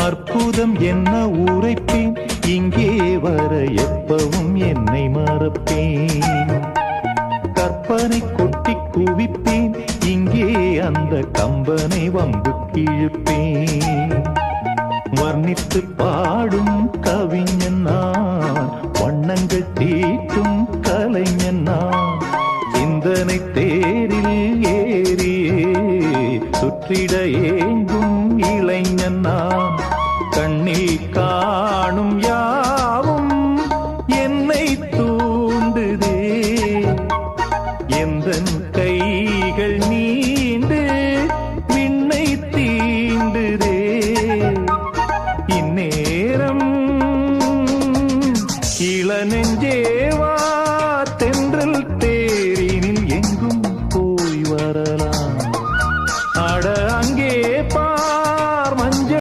அற்புதம் என்ன உரைப்பேன், இங்கே வர எப்பவும் என்னை மறப்பேன். கற்பனை கொட்டி குவிப்பேன், இங்கே அந்த கம்பனை வம்பு கிழிப்பேன். வர்ணித்து பாடும் கவிஞன் நான், வண்ணங்கள் தீட்டும் கலைஞன் நான். சிந்தனை தேரில் ஏறியே சுற்றிட ஏங்கும் இளைஞன் நான். கண்ணில்